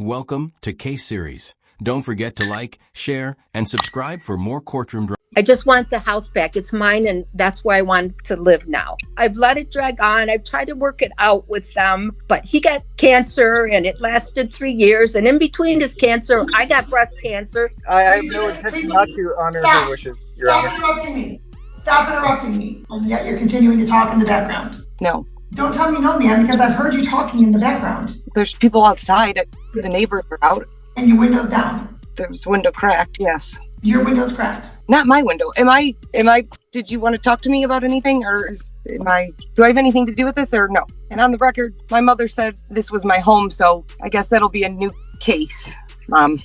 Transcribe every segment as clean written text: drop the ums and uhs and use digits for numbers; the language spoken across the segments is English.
Welcome to Case Series. Don't forget to like, share, and subscribe for more courtroom drama. I just want the house back. It's mine, and that's where I want to live now. I've let it drag on. I've tried to work it out with them, but he got cancer, and it lasted 3 years. And in between his cancer, I got breast cancer. I have no intention not to honor her wishes, Your Honor. Stop interrupting me. Stop interrupting me. And yet you're continuing to talk in the background. No. Don't tell me no, ma'am, because I've heard you talking in the background. There's people outside. The neighbors are out. And your window's down. There's window cracked, yes. Your window's cracked. Not my window. Did you want to talk to me about anything, or do I have anything to do with this, or no? And on the record, my mother said this was my home, so I guess that'll be a new case, Mom.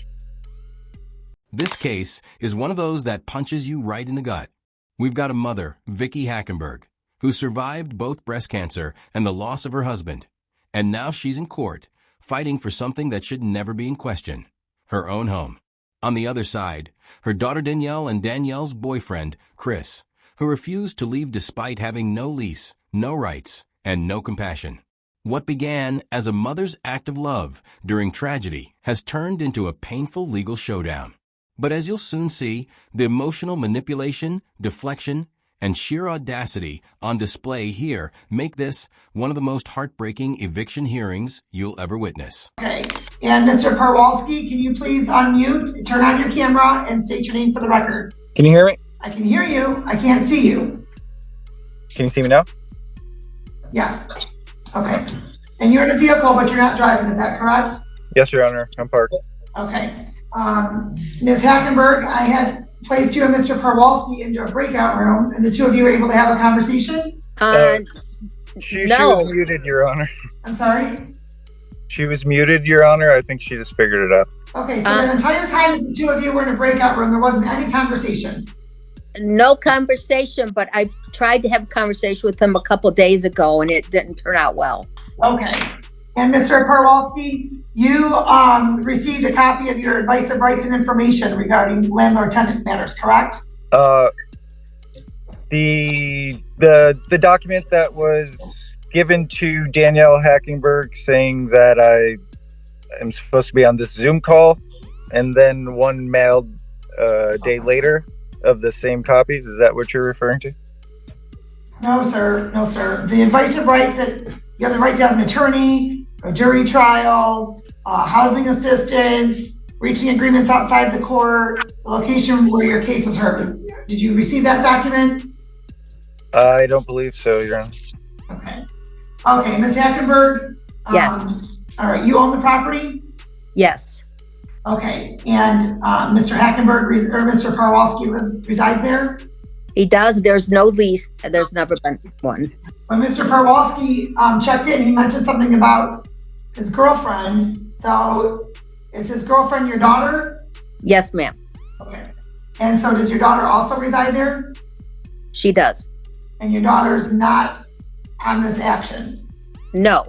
This case is one of those that punches you right in the gut. We've got a mother, Vicki Hackenberg, who survived both breast cancer and the loss of her husband. And now she's in court, fighting for something that should never be in question, her own home. On the other side, her daughter Danielle and Danielle's boyfriend, Chris, who refused to leave despite having no lease, no rights, and no compassion. What began as a mother's act of love during tragedy has turned into a painful legal showdown. But as you'll soon see, the emotional manipulation, deflection, and sheer audacity on display here make this one of the most heartbreaking eviction hearings you'll ever witness. Okay. And Mr. Perwalski, can you please unmute, turn on your camera, and state your name for the record? Can you hear me? I can hear you. I can't see you. Can you see me now? Yes. Okay. And you're in a vehicle, but you're not driving. Is that correct? Yes, Your Honor. I'm parked. Okay. Ms. Hackenberg, I had placed you and Mr. Perwalski into a breakout room, and the two of you were able to have a conversation? She No. was muted, Your Honor. I'm sorry? She was muted, Your Honor. I think she just figured it out. Okay, so the entire time that the two of you were in a breakout room, there wasn't any conversation? No conversation, but I tried to have a conversation with him a couple days ago, and it didn't turn out well. Okay. And Mr. Perwalski, you received a copy of your advice of rights and information regarding landlord-tenant matters, correct? The document that was given to Danielle Hackenberg saying that I am supposed to be on this Zoom call, and then one mailed a day later of the same copies. Is that what you're referring to? No, sir. No, sir. The advice of rights that you have the right to have an attorney, a jury trial, housing assistance, reaching agreements outside the court, the location where your case is heard. Did you receive that document? I don't believe so, Your Honor. Okay. Okay, Ms. Hackenberg? Yes. All right, you own the property? Yes. Okay, and Mr. Hackenberg or Mr. Perwalski resides there? He does. There's no lease. There's never been one. When Mr. Perwalski checked in, he mentioned something about his girlfriend. So is his girlfriend your daughter? Yes, ma'am. Okay. And so does your daughter also reside there? She does. And your daughter's not on this action? No.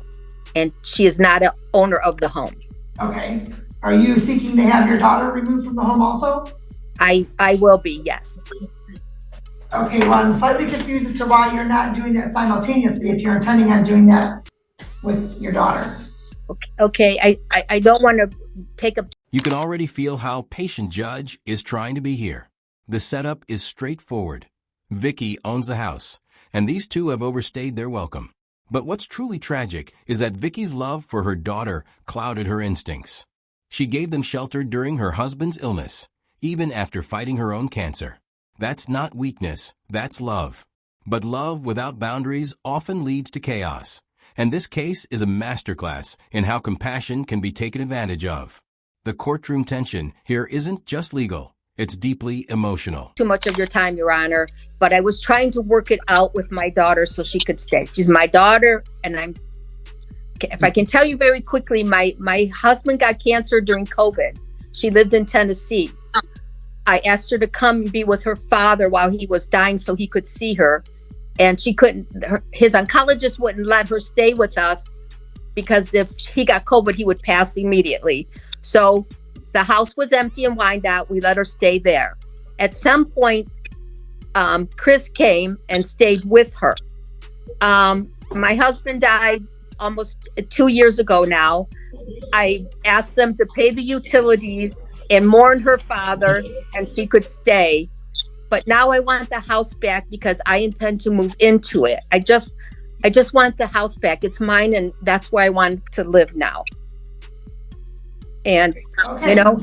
And she is not an owner of the home. Okay. Are you seeking to have your daughter removed from the home also? I will be, yes. Okay, well, I'm slightly confused as to why you're not doing that simultaneously if you're intending on doing that with your daughter. Okay, I don't want to take up. You can already feel how patient Judge is trying to be here. The setup is straightforward. Vicki owns the house, and these two have overstayed their welcome. But what's truly tragic is that Vicki's love for her daughter clouded her instincts. She gave them shelter during her husband's illness, even after fighting her own cancer. That's not weakness, that's love. But love without boundaries often leads to chaos. And this case is a masterclass in how compassion can be taken advantage of. The courtroom tension here isn't just legal, it's deeply emotional. Too much of your time, Your Honor, but I was trying to work it out with my daughter so she could stay. She's my daughter, and if I can tell you very quickly, my husband got cancer during COVID. She lived in Tennessee. I asked her to come and be with her father while he was dying so he could see her. And she couldn't, his oncologist wouldn't let her stay with us because if he got COVID, he would pass immediately. So the house was empty and wined out. We let her stay there. At some point, Chris came and stayed with her. My husband died almost 2 years ago now. I asked them to pay the utilities and mourn her father, and she could stay. But now I want the house back because I intend to move into it. I just want the house back. It's mine, and that's where I want to live now. And Okay. you know,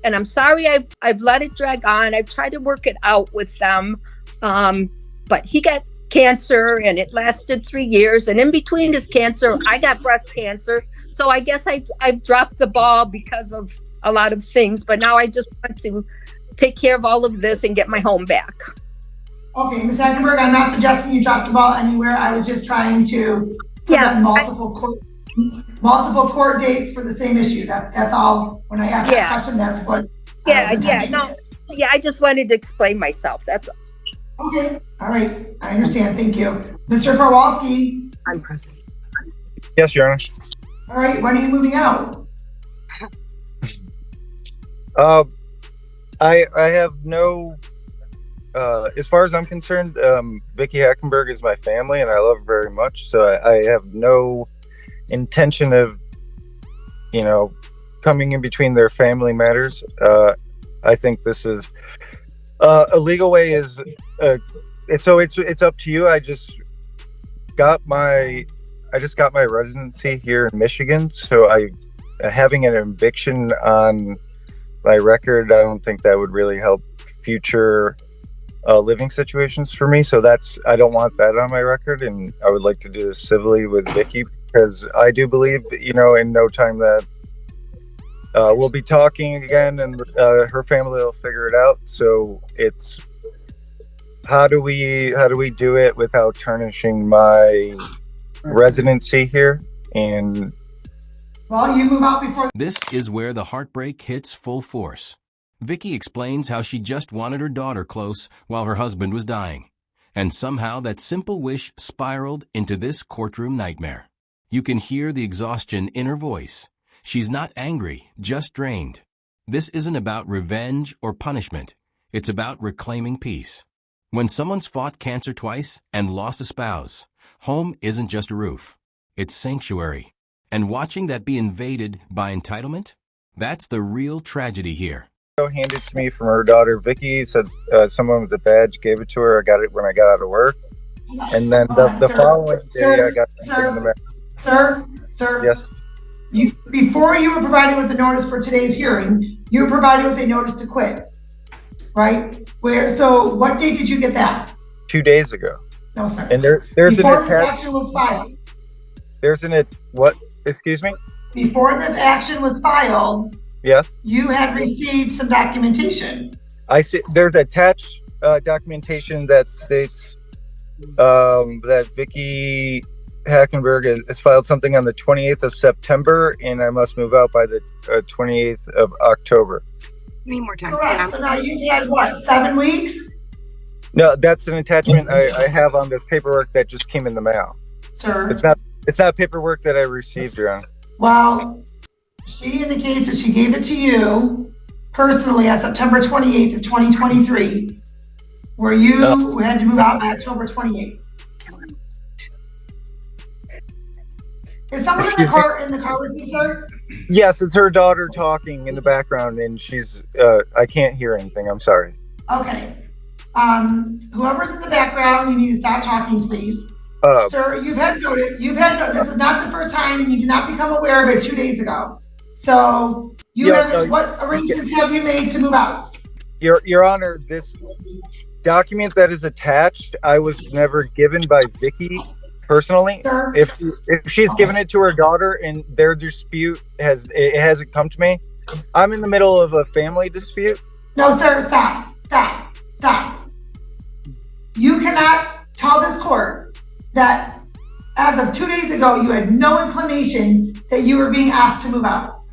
and I'm sorry I've let it drag on. I've tried to work it out with them, but he got cancer, and it lasted 3 years. And in between his cancer, I got breast cancer. So I guess I've dropped the ball because of a lot of things. But now I just want to take care of all of this and get my home back. Okay, Ms. Hackenberg, I'm not suggesting you drop the ball anywhere. I was just trying to put on multiple court dates for the same issue. That's all. When I asked that question, that's what. I just wanted to explain myself. That's all. Okay, all right, I understand. Thank you, Mr. Farwalski. I'm present. Yes, Your Honor. All right, when are you moving out? I have no, as far as I'm concerned, Vicky Hackenberg is my family and I love her very much. So I have no intention of, coming in between their family matters. I think this is, a legal way is, so it's up to you. I just got my residency here in Michigan. So having an eviction on my record, I don't think that would really help future living situations for me. So I don't want that on my record, and I would like to do this civilly with Vicky, because I do believe, in no time that we'll be talking again, and her family will figure it out. So it's how do we do it without tarnishing my residency here? And Well, you move out before. This is where the heartbreak hits full force. Vicky explains how she just wanted her daughter close while her husband was dying. And somehow that simple wish spiraled into this courtroom nightmare. You can hear the exhaustion in her voice. She's not angry, just drained. This isn't about revenge or punishment. It's about reclaiming peace. When someone's fought cancer twice and lost a spouse, home isn't just a roof. It's sanctuary. And watching that be invaded by entitlement? That's the real tragedy here. Handed to me from her daughter Vicky, said someone with a badge gave it to her. I got it when I got out of work, and then the following day I got it in the mail. Sir. Yes. Before you were provided with the notice for today's hearing, you were provided with a notice to quit, right? So what date did you get that? 2 days ago. No, sir. And there's before an this action was filed. What? Excuse me? Before this action was filed, yes, you had received some documentation. I see. There's attached documentation that states that Vicky Hackenberg has filed something on the 28th of September, and I must move out by the 28th of October. Need more time. Correct. So now you've had what, 7 weeks? No, that's an attachment I have on this paperwork that just came in the mail. Sir. It's not paperwork that I received, Your Honor. Well, she indicates that she gave it to you personally on September 28th of 2023, where you had to move out by October 28th. Is someone in the car with you, sir? Yes, it's her daughter talking in the background, and she's I can't hear anything. I'm sorry. Okay. Whoever's in the background, you need to stop talking, please. Sir, you've had notice. This is not the first time, and you did not become aware of it 2 days ago. So what arrangements have you made to move out? Your Honor, this document that is attached, I was never given by Vicky personally. Sir? If she's given it to her daughter and their dispute hasn't come to me, I'm in the middle of a family dispute. No, sir, stop. You cannot tell this court that as of 2 days ago, you had no inclination that you were being asked to move out.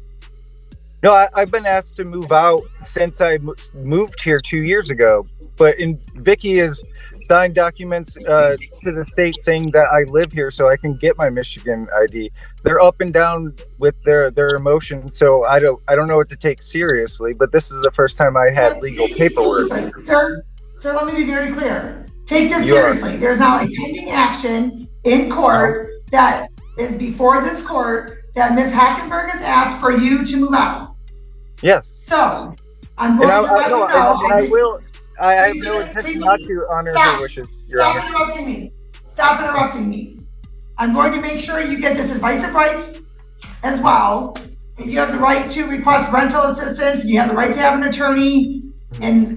No, I've been asked to move out since I moved here 2 years ago. But Vicky has signed documents to the state saying that I live here, so I can get my Michigan ID. They're up and down with their emotions, so I don't know what to take seriously. But this is the first time I had legal paperwork. Sir, let me be very clear. Take this seriously. There's now a pending action in court that is before this court that Ms. Hackenberg has asked for you to move out. Yes. So, I'm going And to let you know. I will. I have no intention not to honor her wishes, Your Honor. Stop interrupting me. Stop interrupting me. I'm going to make sure you get this advice of rights as well. You have the right to request rental assistance. You have the right to have an attorney, and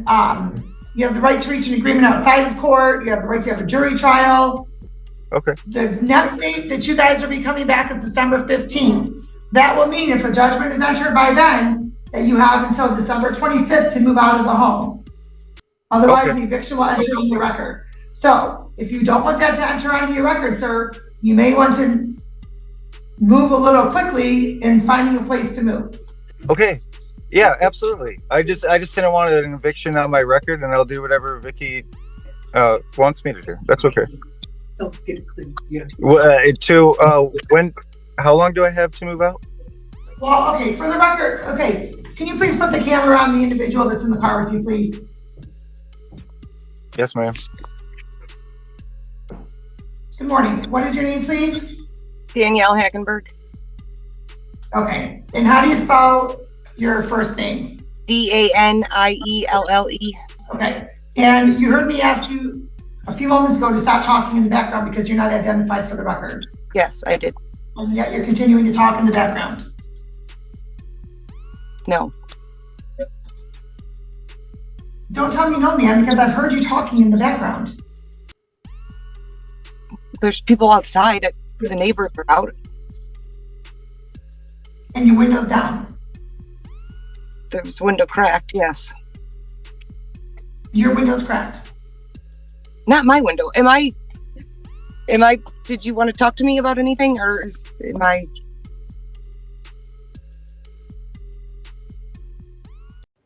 you have the right to reach an agreement outside of court. You have the right to have a jury trial. Okay. The next date that you guys will be coming back is December 15th. That will mean if a judgment is entered by then, that you have until December 25th to move out of the home. Otherwise, the eviction will enter on your record. So if you don't want that to enter onto your record, sir, you may want to move a little quickly in finding a place to move. Okay. Yeah, absolutely. I just didn't want an eviction on my record, and I'll do whatever Vicky wants me to do. That's okay. Oh, get it clear. Yeah. How long do I have to move out? Well, okay, for the record, okay, can you please put the camera on the individual that's in the car with you, please? Yes, ma'am. Good morning. What is your name, please? Danielle Hackenberg. Okay, and how do you spell your first name? Danielle. Okay, and you heard me ask you a few moments ago to stop talking in the background because you're not identified for the record. Yes, I did. And yet you're continuing to talk in the background. No. Don't tell me no, ma'am, because I've heard you talking in the background. There's people outside. The neighbors are out. And your window's down. There's window cracked, yes. Your window's cracked. Not my window. Did you want to talk to me about anything, or am I?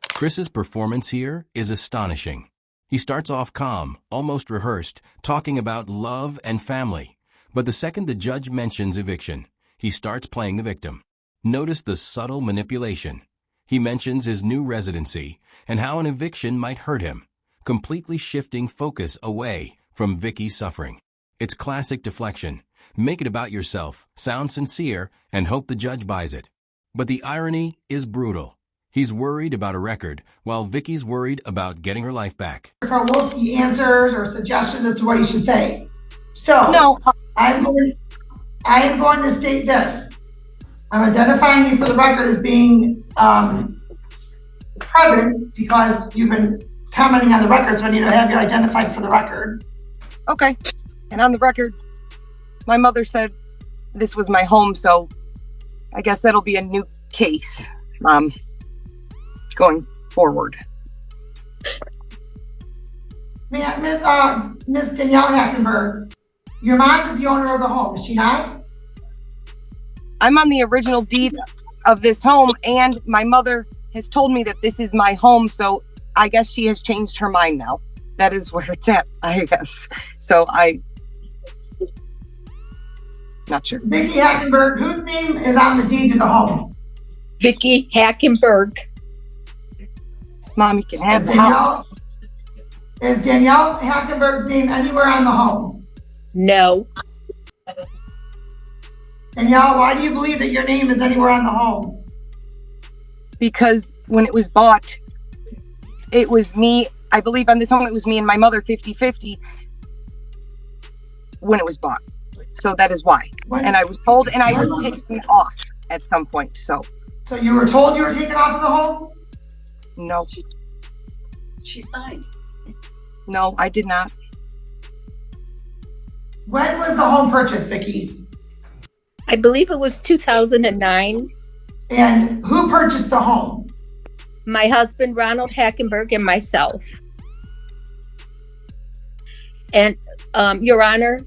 Chris's performance here is astonishing. He starts off calm, almost rehearsed, talking about love and family. But the second the judge mentions eviction, he starts playing the victim. Notice the subtle manipulation. He mentions his new residency and how an eviction might hurt him, completely shifting focus away from Vicky's suffering. It's classic deflection. Make it about yourself, sound sincere, and hope the judge buys it. But the irony is brutal. He's worried about a record, while Vicky's worried about getting her life back. For Wolfie answers or suggestions as to what he should say. So, No. I am going to state this. I'm identifying you for the record as being present because you've been commenting on the record, so I need to have you identified for the record. Okay. And on the record, my mother said this was my home, so I guess that'll be a new case, going forward. Miss Danielle Hackenberg, your mom is the owner of the home, is she not? I'm on the original deed of this home, and my mother has told me that this is my home, so I guess she has changed her mind now. That is where it's at, I guess. So not sure. Vicky Hackenberg, whose name is on the deed to the home? Vicky Hackenberg. Mom, you can have the house. Is Danielle Hackenberg's name anywhere on the home? No. Danielle, why do you believe that your name is anywhere on the home? Because when it was bought, it was me. I believe on this home, it was me and my mother 50-50 when it was bought. So that is why. And I was told, and I was taken off at some point. So you were told you were taken off of the home? No. She signed. No, I did not. When was the home purchased, Vicky? I believe it was 2009. And who purchased the home? My husband, Ronald Hackenberg, and myself. And Your Honor,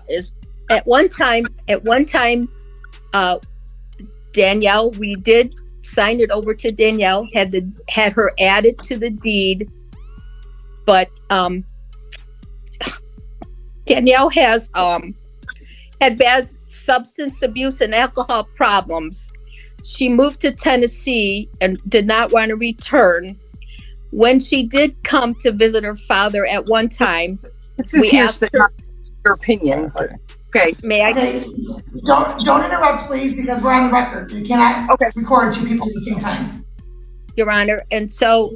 is at one time, Danielle, we did sign it over to Danielle, had her added to the deed, but Danielle has had bad substance abuse and alcohol problems. She moved to Tennessee and did not want to return. When she did come to visit her father at one time, This is we asked her, your opinion. Okay. May I? Okay, don't interrupt, please, because we're on the record. You cannot Okay. record two people at the same time. Your Honor. And so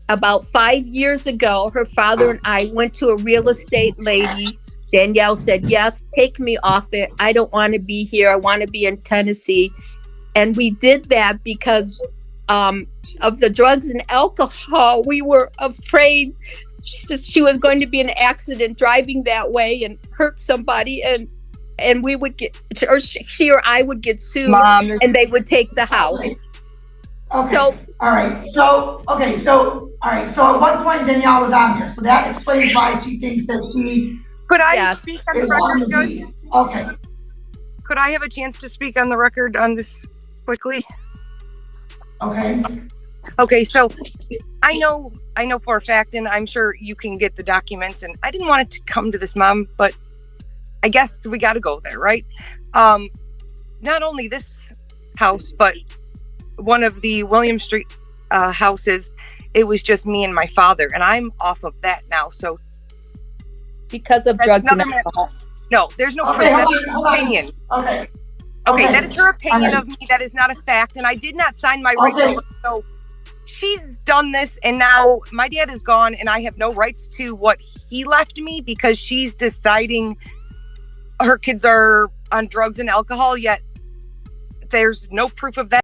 about 5 years ago, her father and I went to a real estate lady. Danielle said, yes, take me off it. I don't want to be here. I want to be in Tennessee. And we did that because of the drugs and alcohol. We were afraid she was going to be in an accident driving that way and hurt somebody. And we would get, or she or I would get sued, Mom, and they would take the house. Okay. So, All right. So at one point Danielle was on there. So that explains why she thinks that she could I Yes. speak on the is on record, the Judge? deed. Okay. Could I have a chance to speak on the record on this quickly? Okay. Okay, so I know for a fact, and I'm sure you can get the documents, and I didn't want it to come to this, Mom, but I guess we got to go there, right? Not only this house, but one of the William Street houses, it was just me and my father, and I'm off of that now. So because of that's drugs and another alcohol. no, there's no Okay, proof. hold That's on, her hold on. opinion. Okay. Okay, Okay. that is her opinion All of me. That is not a fact, and I did not sign my right Okay. to. So she's done this, and now my dad is gone, and I have no rights to what he left me because she's deciding her kids are on drugs and alcohol. Yet there's no proof of that.